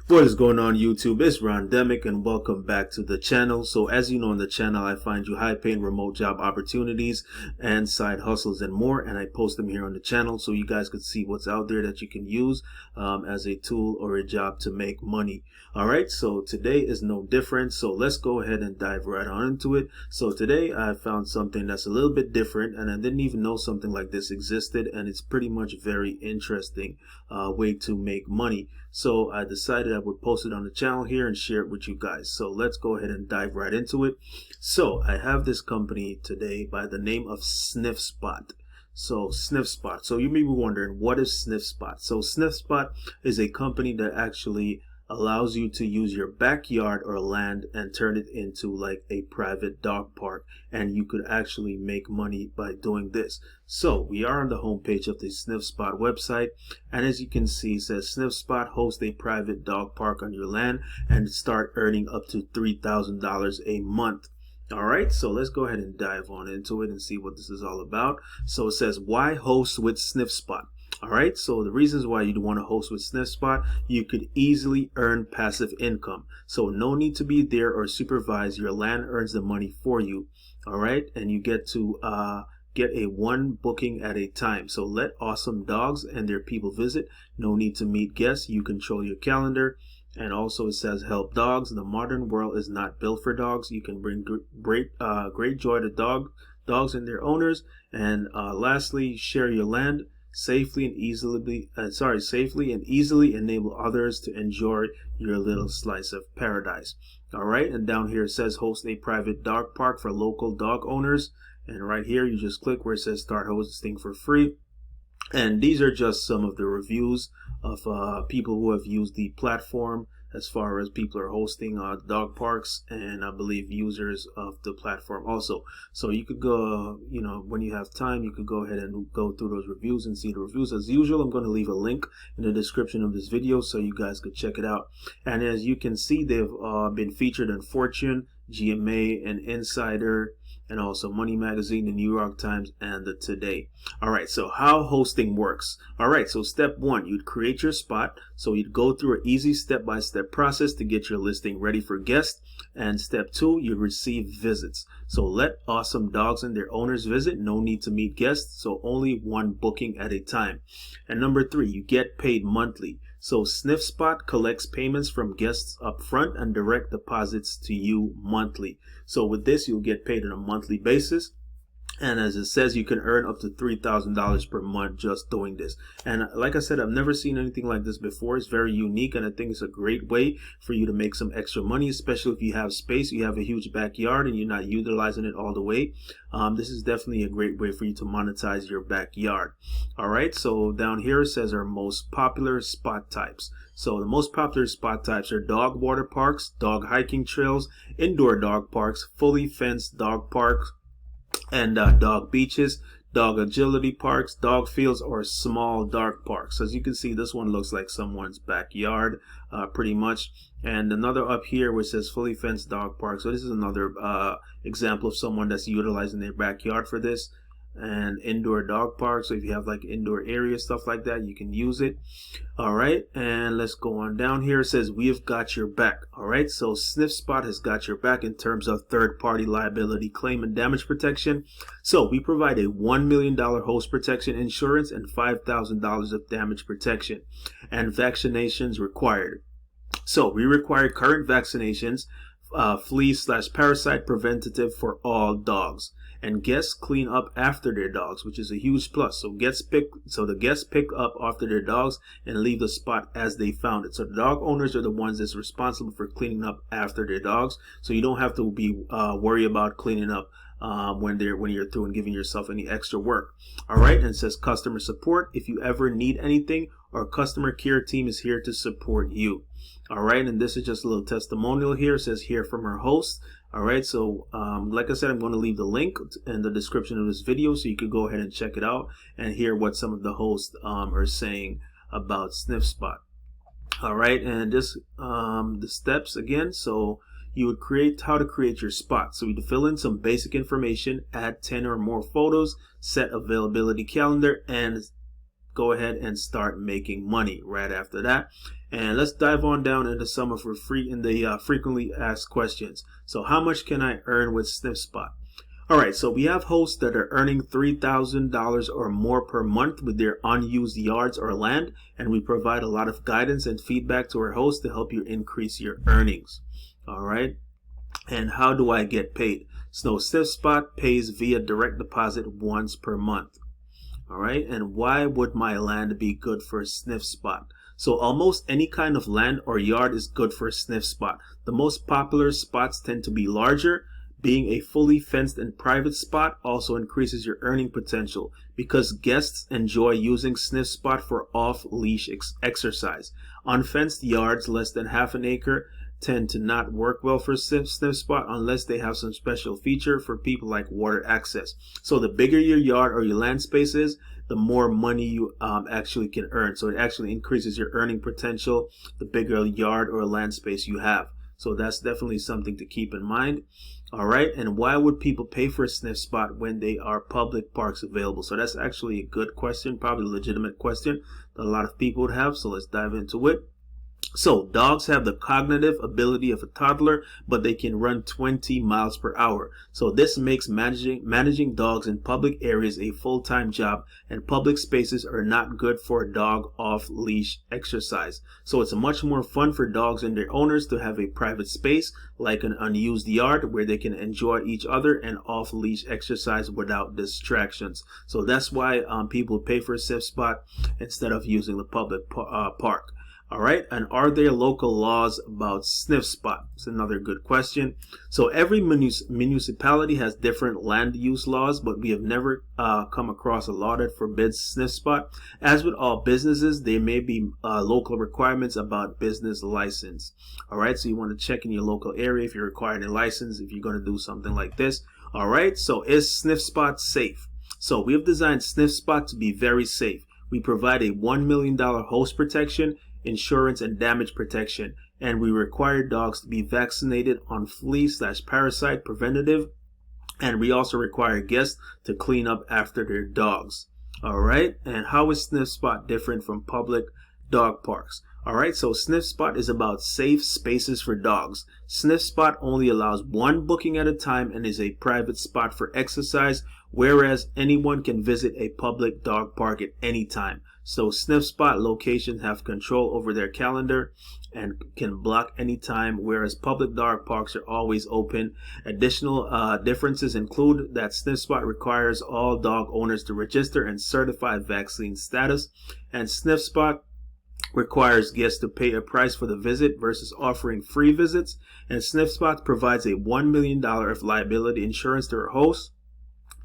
What is going on YouTube? It's Rondemic and welcome back to the channel. So as you know, on the channel I find you high paying remote job opportunities and side hustles and more, and I post them here on the channel so you guys could see what's out there that you can use as a tool or a job to make money. Alright, so today is no different, so let's go ahead and dive right on into it. So today I found something that's a little bit different, and I didn't even know something like this existed, and it's pretty much very interesting way to make money. So I decided I would post it on the channel here and share it with you guys. So let's go ahead and dive right into it. So I have this company today by the name of SniffSpot. So SniffSpot. So you may be wondering, what is SniffSpot? So SniffSpot is a company that actually allows you to use your backyard or land and turn it into like a private dog park, and you could actually make money by doing this. So we are on the homepage of the SniffSpot website, and as you can see, it says SniffSpot hosts a private dog park on your land and start earning up to $3,000 a month. Alright, so let's go ahead and dive on into it and see what this is all about. So it says, why host with SniffSpot? Alright, so the reasons why you'd want to host with SniffSpot: you could easily earn passive income. So no need to be there or supervise. Your land earns the money for you. Alright, and you get to get a one booking at a time. So let awesome dogs and their people visit. No need to meet guests. You control your calendar. And also it says, help dogs. The modern world is not built for dogs. You can bring great joy to dogs and their owners. And lastly, share your land. Safely and easily enable others to enjoy your little slice of paradise. All right, and down here it says host a private dog park for local dog owners, and right here you just click where it says start hosting for free. And these are just some of the reviews of people who have used the platform, as far as people are hosting dog parks, and I believe users of the platform also. So you could go, when you have time, you could go ahead and go through those reviews and see the reviews. As usual, I'm going to leave a link in the description of this video so you guys could check it out. And as you can see, they've been featured in Fortune, GMA, and Insider, and also Money Magazine, the New York Times, and the Today. All right, so how hosting works. All right, so step one, you'd create your spot. So you'd go through an easy step-by-step process to get your listing ready for guests. And step two, you'd receive visits. So let awesome dogs and their owners visit. No need to meet guests, so only one booking at a time. And number three, you get paid monthly. So SniffSpot collects payments from guests up front and direct deposits to you monthly. So with this, you'll get paid on a monthly basis. And as it says, you can earn up to $3,000 per month just doing this. And like I said, I've never seen anything like this before. It's very unique, and I think it's a great way for you to make some extra money, especially if you have space, you have a huge backyard, and you're not utilizing it all the way. This is definitely a great way for you to monetize your backyard. All right, so down here it says our most popular spot types. So the most popular spot types are dog water parks, dog hiking trails, indoor dog parks, fully fenced dog parks, and dog beaches, dog agility parks, dog fields, or small dog parks. As you can see, this one looks like someone's backyard pretty much. And another up here which says fully fenced dog park. So this is another example of someone that's utilizing their backyard for this. And indoor dog park, so if you have like indoor area, stuff like that, you can use it. All right, and let's go on down here. It says we've got your back. All right, so SniffSpot has got your back in terms of third-party liability claim and damage protection. So we provide a $1 million host protection insurance and $5,000 of damage protection, and vaccinations required. So we require current vaccinations, flea/parasite preventative for all dogs. And guests clean up after their dogs, which is a huge plus. So the guests pick up after their dogs and leave the spot as they found it. So the dog owners are the ones that's responsible for cleaning up after their dogs. So you don't have to be worry about cleaning up when you're through and giving yourself any extra work. All right, and it says customer support. If you ever need anything, our customer care team is here to support you. All right, and this is just a little testimonial here. It says hear from our host. All right, so like I said, I'm going to leave the link in the description of this video so you could go ahead and check it out and hear what some of the hosts are saying about SniffSpot. All right, and this the steps again. So you would how to create your spot. So you'd fill in some basic information, add 10 or more photos, set availability calendar, and go ahead and start making money right after that. And let's dive on down into some of the frequently asked questions. So how much can I earn with SniffSpot? All right, so we have hosts that are earning $3,000 or more per month with their unused yards or land, and we provide a lot of guidance and feedback to our hosts to help you increase your earnings. All right, and how do I get paid? So SniffSpot pays via direct deposit once per month. All right, and why would my land be good for SniffSpot? So almost any kind of land or yard is good for SniffSpot. The most popular spots tend to be larger. Being a fully fenced and private spot also increases your earning potential because guests enjoy using SniffSpot for off-leash exercise. Unfenced yards less than half an acre tend to not work well for SniffSpot unless they have some special feature for people like water access. So the bigger your yard or your land space is, the more money you actually can earn. So it actually increases your earning potential the bigger yard or land space you have. So that's definitely something to keep in mind. All right, and why would people pay for a SniffSpot when they are public parks available? So that's actually a good question, probably a legitimate question that a lot of people would have. So let's dive into it. So dogs have the cognitive ability of a toddler, but they can run 20 miles per hour. So this makes managing dogs in public areas a full-time job, and public spaces are not good for a dog off-leash exercise. So it's much more fun for dogs and their owners to have a private space like an unused yard where they can enjoy each other and off-leash exercise without distractions. So that's why people pay for a SniffSpot instead of using the public park. All right, and are there local laws about SniffSpot? It's another good question. So every municipality has different land use laws, but we have never come across a law that forbids SniffSpot. As with all businesses, there may be local requirements about business license. All right, so you want to check in your local area if you're requiring a license if you're going to do something like this. All right, so is SniffSpot safe? So we have designed SniffSpot to be very safe. We provide a $1 million host protection, insurance, and damage protection, and we require dogs to be vaccinated on flea/parasite preventative, and we also require guests to clean up after their dogs. All right, and how is SniffSpot different from public dog parks? All right, so SniffSpot is about safe spaces for dogs. SniffSpot only allows one booking at a time and is a private spot for exercise, whereas anyone can visit a public dog park at any time. So SniffSpot locations have control over their calendar and can block anytime, whereas public dog parks are always open. Additional differences include that SniffSpot requires all dog owners to register and certify vaccine status, and SniffSpot requires guests to pay a price for the visit versus offering free visits, and SniffSpot provides a $1 million of liability insurance to our hosts,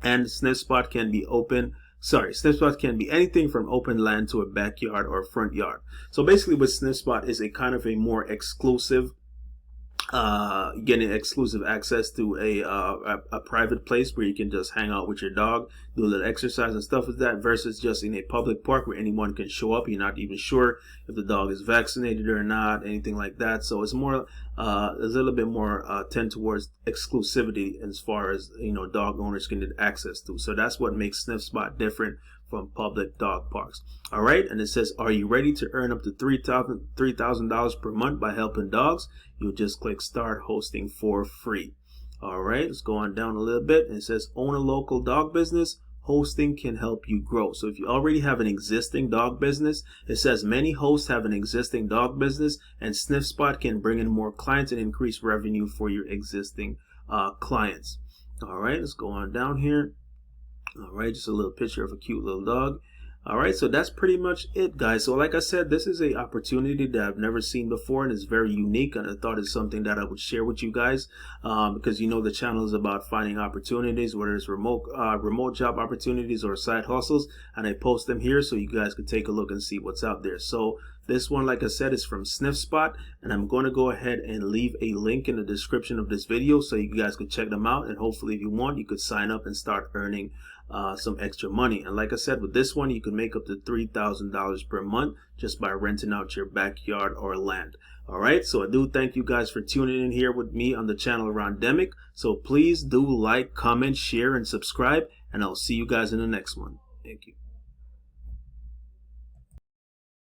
and SniffSpot can be anything from open land to a backyard or a front yard. So basically what SniffSpot is a kind of a more exclusive, getting exclusive access to a private place where you can just hang out with your dog, do a little exercise and stuff like that, versus just in a public park where anyone can show up. You're not even sure if the dog is vaccinated or not, anything like that. So it's more, a little bit more tend towards exclusivity as far as, dog owners can get access to. So that's what makes SniffSpot different from public dog parks. All right, and it says, are you ready to earn up to $3,000 per month by helping dogs? You'll just click start hosting for free. All right, let's go on down a little bit, and it says own a local dog business. Hosting can help you grow. So if you already have an existing dog business, it says many hosts have an existing dog business, and SniffSpot can bring in more clients and increase revenue for your existing clients. All right, let's go on down here. All right, just a little picture of a cute little dog. All right, so that's pretty much it, guys. So like I said, this is an opportunity that I've never seen before, and it's very unique, and I thought it's something that I would share with you guys, because the channel is about finding opportunities, whether it's remote job opportunities or side hustles, and I post them here so you guys can take a look and see what's out there. So this one, like I said, is from SniffSpot, and I'm going to go ahead and leave a link in the description of this video so you guys can check them out, and hopefully if you want, you could sign up and start earning some extra money. And like I said, with this one, you can make up to $3,000 per month just by renting out your backyard or land. All right, so I do thank you guys for tuning in here with me on the channel Rondemic. So please do like, comment, share, and subscribe, and I'll see you guys in the next one. Thank you.